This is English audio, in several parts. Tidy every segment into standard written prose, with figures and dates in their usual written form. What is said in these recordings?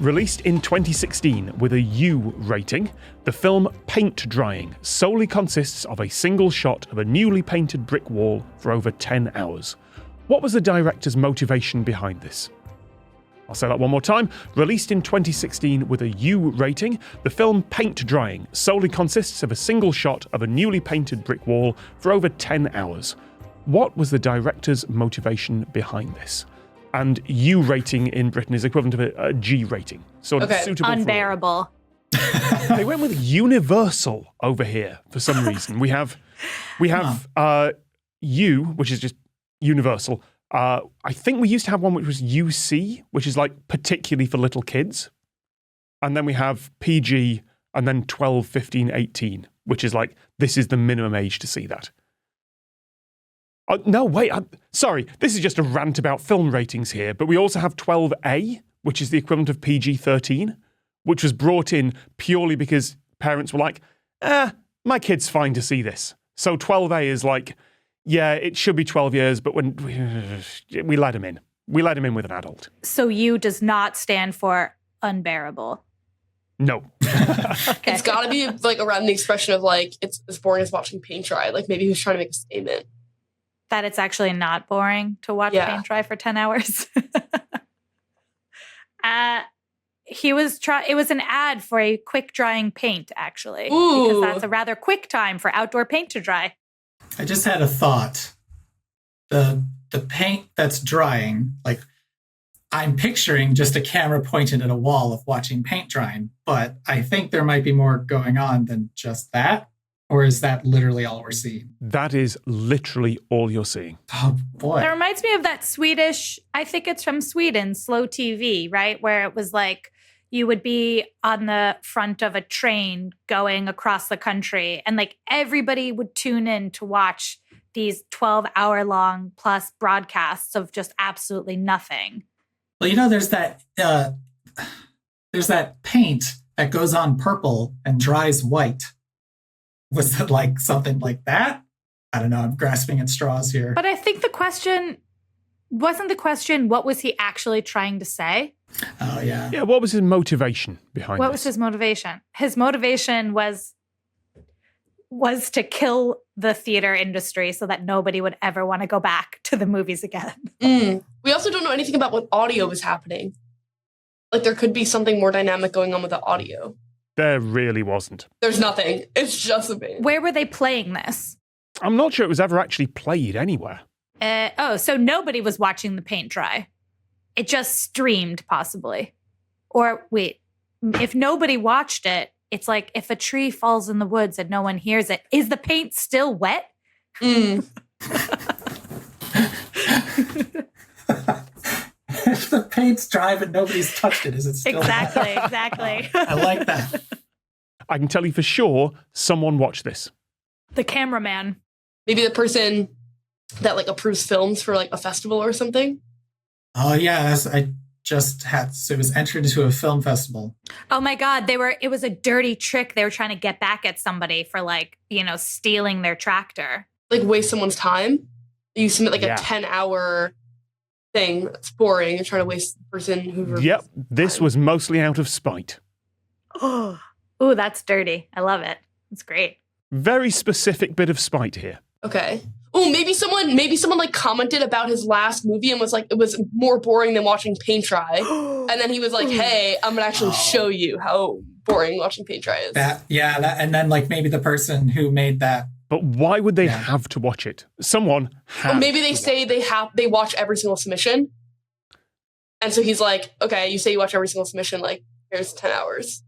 Released in 2016 with a U rating, the film Paint Drying solely consists of a single shot of a newly painted brick wall for over 10 hours. What was the director's motivation behind this? I'll say that one more time. Released in 2016 with a U rating, the film Paint Drying solely consists of a single shot of a newly painted brick wall for over 10 hours. What was the director's motivation behind this? And U rating in Britain is equivalent to a G rating. Sort of suitable unbearable. They went with universal over here for some reason. We have U, which is just universal. I think we used to have one which was UC, which is like particularly for little kids. And then we have PG and then 12, 15, 18, which is like, this is the minimum age to see that. No, wait, sorry. This is just a rant about film ratings here, but we also have 12A, which is the equivalent of PG-13, which was brought in purely because parents were like, my kid's fine to see this. So 12A is like, yeah, it should be 12 years, but when we let him in. We let him in with an adult. So U does not stand for unbearable. No. Okay. It's got to be like around the expression of like, it's as boring as watching paint dry. Like maybe he was trying to make a statement. That it's actually not boring to watch paint dry for 10 hours. It was an ad for a quick drying paint, actually. Ooh. Because that's a rather quick time for outdoor paint to dry. I just had a thought. The paint that's drying, like I'm picturing just a camera pointed at a wall of watching paint drying, but I think there might be more going on than just that. Or is that literally all we're seeing? That is literally all you're seeing. Oh, boy. That reminds me of that Swedish, I think it's from Sweden, slow TV, right? Where it was like you would be on the front of a train going across the country and like everybody would tune in to watch these 12-hour-long plus broadcasts of just absolutely nothing. Well, you know, there's that paint that goes on purple and dries white. Was it like something like that? I don't know. I'm grasping at straws here. But I think the question wasn't what was he actually trying to say? Oh, yeah. Yeah, what was his motivation behind What this? was his motivation? His motivation was to kill the theater industry so that nobody would ever want to go back to the movies again. We also don't know anything about what audio was happening. Like there could be something more dynamic going on with the audio. There really wasn't. There's nothing. It's just a paint. Where were they playing this? I'm not sure it was ever actually played anywhere. So nobody was watching the paint dry. It just streamed, possibly. Or wait, if nobody watched it, it's like if a tree falls in the woods and no one hears it, is the paint still wet? If the paint's dry but nobody's touched it, is it still Exactly. I like that. I can tell you for sure someone watched this. The cameraman. Maybe the person that like approves films for like a festival or something. Oh, yeah. I just had, so it was entered into a film festival. Oh my God, it was a dirty trick. They were trying to get back at somebody for like, stealing their tractor. Like waste someone's time. You submit like a 10-hour thing that's boring and trying to waste the person who... Yep, this was mostly out of spite. Oh, ooh, that's dirty. I love it. It's great. Very specific bit of spite here. Okay. Oh, maybe someone like commented about his last movie and was like, it was more boring than watching paint dry. And then he was like, hey, I'm gonna actually show you how boring watching paint dry is. And then like maybe the person who made that. But why would they have to watch it? Someone had. Well, maybe they say they watch every single submission. And so he's like, okay, you say you watch every single submission, like, here's 10 hours.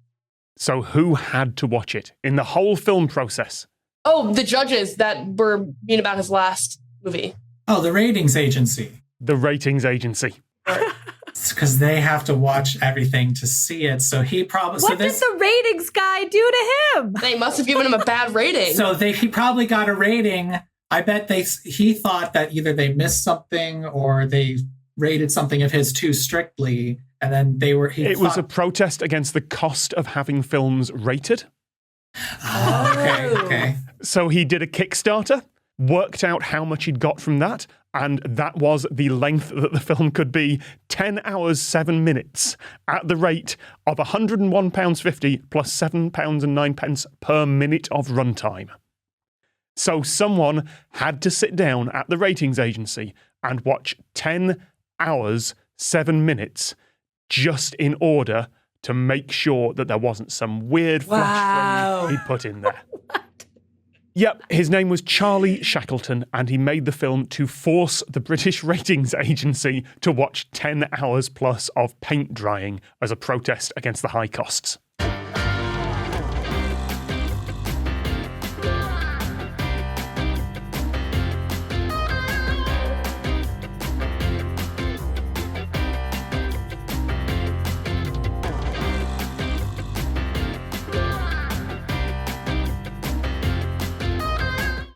So who had to watch it in the whole film process? Oh, the judges that were mean about his last movie. Oh, the ratings agency. The ratings agency. It's because they have to watch everything to see it. So he probably... What did the ratings guy do to him? They must have given him a bad rating. So he probably got a rating. I bet he thought that either they missed something or they rated something of his too strictly. And then it was a protest against the cost of having films rated. Okay. So he did a Kickstarter worked out how much he'd got from that, and that was the length that the film could be, 10 hours, 7 minutes, at the rate of £101.50 plus £7.09 per minute of runtime. So someone had to sit down at the ratings agency and watch 10 hours, 7 minutes just in order to make sure that there wasn't some weird flash frame he'd put in there. Yep, his name was Charlie Shackleton, and he made the film to force the British ratings agency to watch 10 hours plus of paint drying as a protest against the high costs.